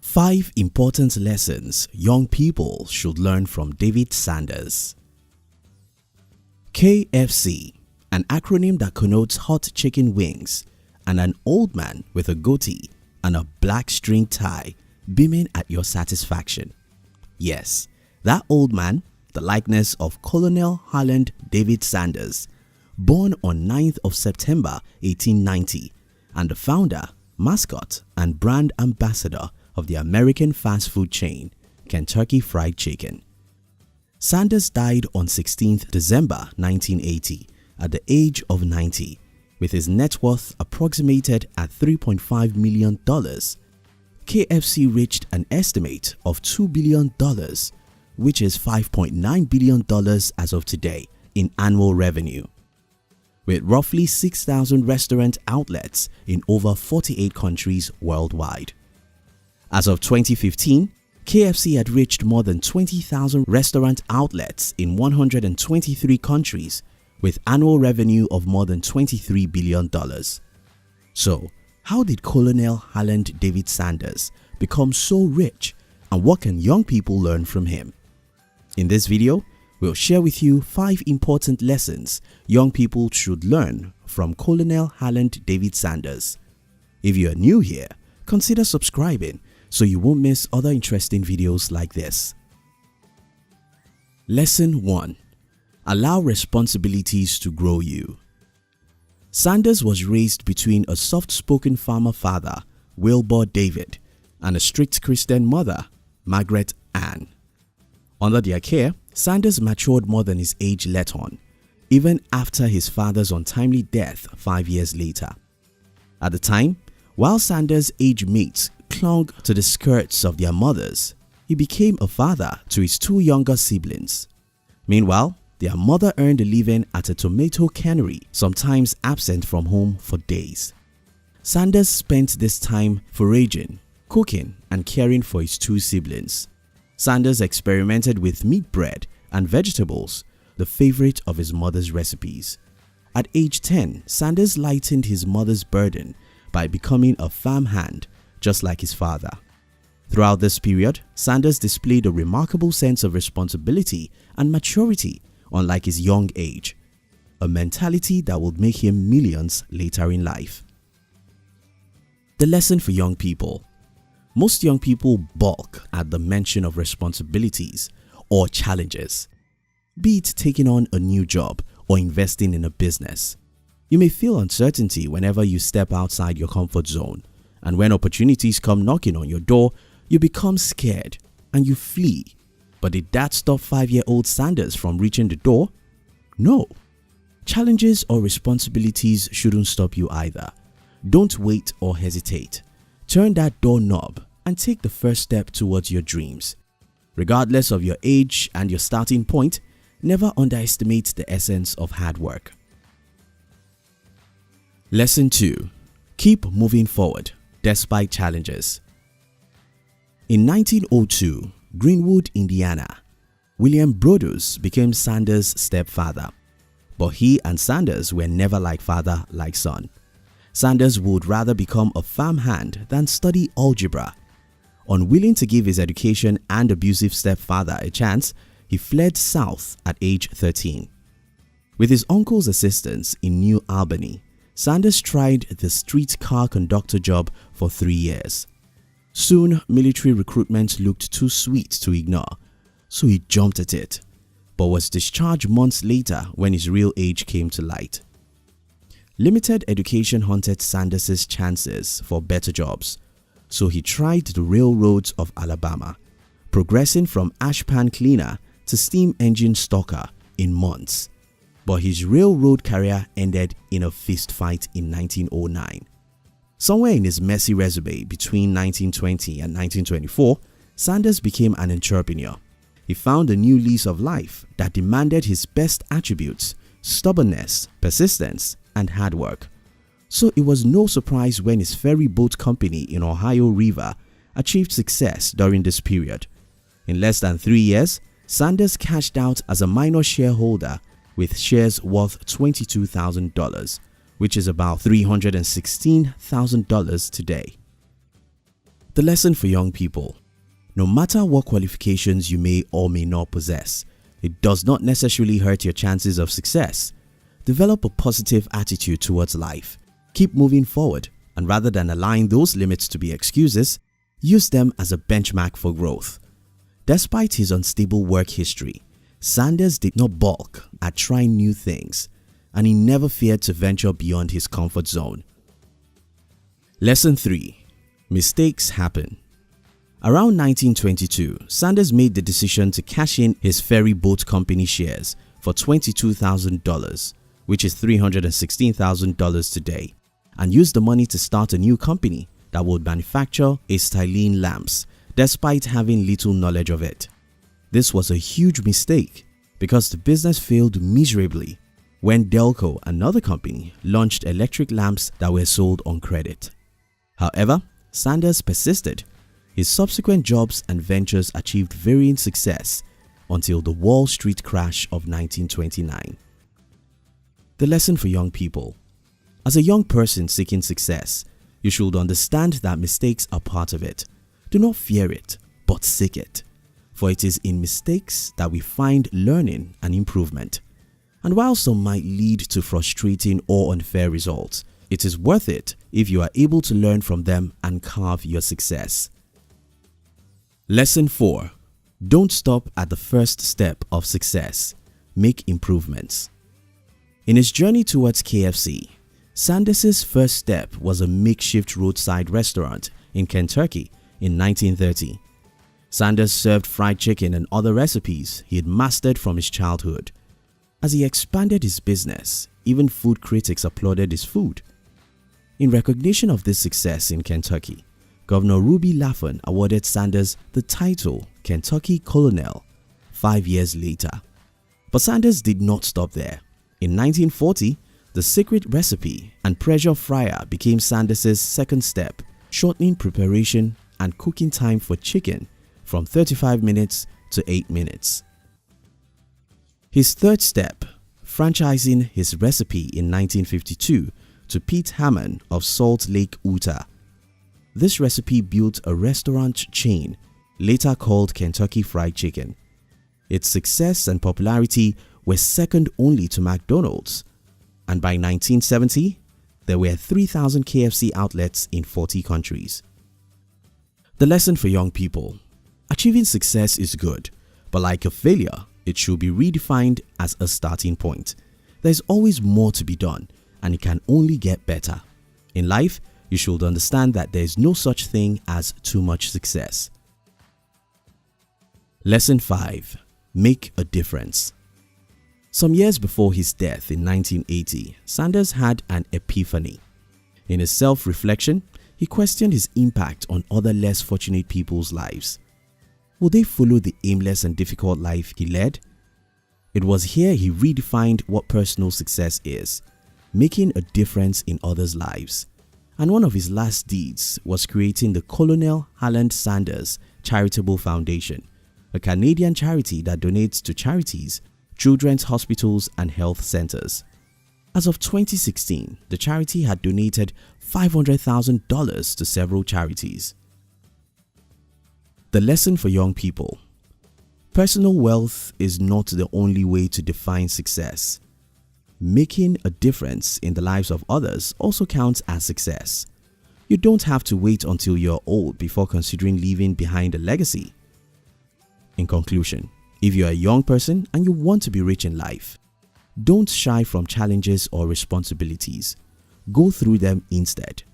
5 important lessons young people should learn from David Sanders. KFC, an acronym that connotes hot chicken wings, and an old man with a goatee and a black string tie beaming at your satisfaction. Yes, that old man, the likeness of Colonel Harland David Sanders, born on 9th of September 1890, and the founder, mascot, and brand ambassador of the American fast food chain, Kentucky Fried Chicken. Sanders died on 16th December 1980 at the age of 90, with his net worth approximated at $3.5 million. KFC reached an estimate of $2 billion, which is $5.9 billion as of today in annual revenue. With roughly 6,000 restaurant outlets in over 48 countries worldwide. As of 2015, KFC had reached more than 20,000 restaurant outlets in 123 countries with annual revenue of more than $23 billion. So, how did Colonel Harland David Sanders become so rich, and what can young people learn from him? In this video, we'll share with you 5 important lessons young people should learn from Colonel Harland David Sanders. If you are new here, consider subscribing so you won't miss other interesting videos like this. Lesson 1. Allow responsibilities to grow you. Sanders was raised between a soft-spoken farmer father, Wilbur David, and a strict Christian mother, Margaret Ann. Under their care, Sanders matured more than his age let on, even after his father's untimely death 5 years later. At the time, while Sanders' age mates clung to the skirts of their mothers, he became a father to his 2 younger siblings. Meanwhile, their mother earned a living at a tomato cannery, sometimes absent from home for days. Sanders spent this time foraging, cooking, and caring for his 2 siblings. Sanders experimented with meat bread and vegetables, the favorite of his mother's recipes. At age 10, Sanders lightened his mother's burden by becoming a farmhand, just like his father. Throughout this period, Sanders displayed a remarkable sense of responsibility and maturity, unlike his young age, a mentality that would make him millions later in life. The lesson for young people. Most young people balk at the mention of responsibilities or challenges, be it taking on a new job or investing in a business. You may feel uncertainty whenever you step outside your comfort zone, and when opportunities come knocking on your door, you become scared and you flee. But did that stop 5-year-old Sanders from reaching the door? No. Challenges or responsibilities shouldn't stop you either. Don't wait or hesitate. Turn that doorknob and take the first step towards your dreams. Regardless of your age and your starting point, never underestimate the essence of hard work. Lesson 2. Keep moving forward despite challenges. In 1902, Greenwood, Indiana, William Brodus became Sanders' stepfather. But he and Sanders were never like father, like son. Sanders would rather become a farmhand than study algebra. Unwilling to give his education and abusive stepfather a chance, he fled south at age 13. With his uncle's assistance in New Albany, Sanders tried the streetcar conductor job for 3 years. Soon, military recruitment looked too sweet to ignore, so he jumped at it, but was discharged months later when his real age came to light. Limited education haunted Sanders' chances for better jobs, so he tried the railroads of Alabama, progressing from ashpan cleaner to steam engine stoker in months. But his railroad career ended in a fistfight in 1909. Somewhere in his messy resume between 1920 and 1924, Sanders became an entrepreneur. He found a new lease of life that demanded his best attributes: stubbornness, persistence, and hard work. So it was no surprise when his ferry boat company in Ohio River achieved success during this period. In less than 3 years, Sanders cashed out as a minor shareholder with shares worth $22,000, which is about $316,000 today. The lesson for young people: no matter what qualifications you may or may not possess, it does not necessarily hurt your chances of success. Develop a positive attitude towards life. Keep moving forward, and rather than allowing those limits to be excuses, use them as a benchmark for growth. Despite his unstable work history, Sanders did not balk at trying new things, and he never feared to venture beyond his comfort zone. Lesson 3. Mistakes happen. Around 1922, Sanders made the decision to cash in his ferry boat company shares for $22,000, which is $316,000 today, and used the money to start a new company that would manufacture acetylene lamps, despite having little knowledge of it. This was a huge mistake because the business failed miserably when Delco, another company, launched electric lamps that were sold on credit. However, Sanders persisted. His subsequent jobs and ventures achieved varying success until the Wall Street crash of 1929. The lesson for young people: as a young person seeking success, you should understand that mistakes are part of it. Do not fear it, but seek it. For it is in mistakes that we find learning and improvement. And while some might lead to frustrating or unfair results, it is worth it if you are able to learn from them and carve your success. Lesson 4. Don't stop at the first step of success. Make improvements. In his journey towards KFC, Sanders' first step was a makeshift roadside restaurant in Kentucky in 1930. Sanders served fried chicken and other recipes he had mastered from his childhood. As he expanded his business, even food critics applauded his food. In recognition of this success in Kentucky, Governor Ruby Laffan awarded Sanders the title Kentucky Colonel 5 years later. But Sanders did not stop there. In 1940, the secret recipe and pressure fryer became Sanders' second step, shortening preparation and cooking time for chicken from 35 minutes to 8 minutes. His third step, franchising his recipe in 1952 to Pete Hammond of Salt Lake, Utah. This recipe built a restaurant chain, later called Kentucky Fried Chicken. Its success and popularity were second only to McDonald's, and by 1970, there were 3,000 KFC outlets in 40 countries. The lesson for young people: achieving success is good, but like a failure, it should be redefined as a starting point. There's always more to be done, and it can only get better. In life, you should understand that there is no such thing as too much success. Lesson 5. Make a difference. Some years before his death in 1980, Sanders had an epiphany. In his self-reflection, he questioned his impact on other less fortunate people's lives. Would they follow the aimless and difficult life he led? It was here he redefined what personal success is, making a difference in others' lives. And one of his last deeds was creating the Colonel Harland Sanders Charitable Foundation, a Canadian charity that donates to charities, children's hospitals and health centers. As of 2016, the charity had donated $500,000 to several charities. The lesson for young people: personal wealth is not the only way to define success. Making a difference in the lives of others also counts as success. You don't have to wait until you're old before considering leaving behind a legacy. In conclusion, if you're a young person and you want to be rich in life, don't shy from challenges or responsibilities. Go through them instead.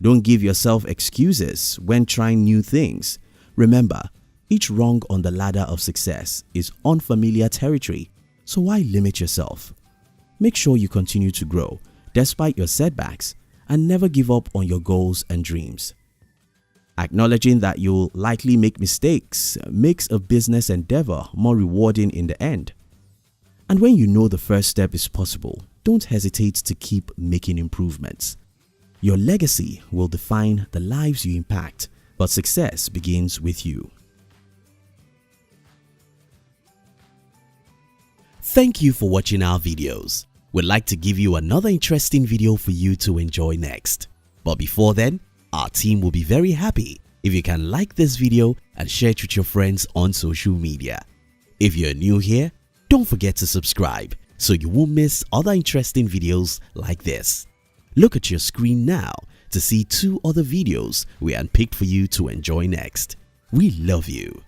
Don't give yourself excuses when trying new things. Remember, each rung on the ladder of success is unfamiliar territory, so why limit yourself? Make sure you continue to grow despite your setbacks and never give up on your goals and dreams. Acknowledging that you'll likely make mistakes makes a business endeavor more rewarding in the end. And when you know the first step is possible, don't hesitate to keep making improvements. Your legacy will define the lives you impact, but success begins with you. Thank you for watching our videos. We'd like to give you another interesting video for you to enjoy next. But before then, our team will be very happy if you can like this video and share it with your friends on social media. If you're new here, don't forget to subscribe so you won't miss other interesting videos like this. Look at your screen now to see 2 other videos we handpicked for you to enjoy next. We love you.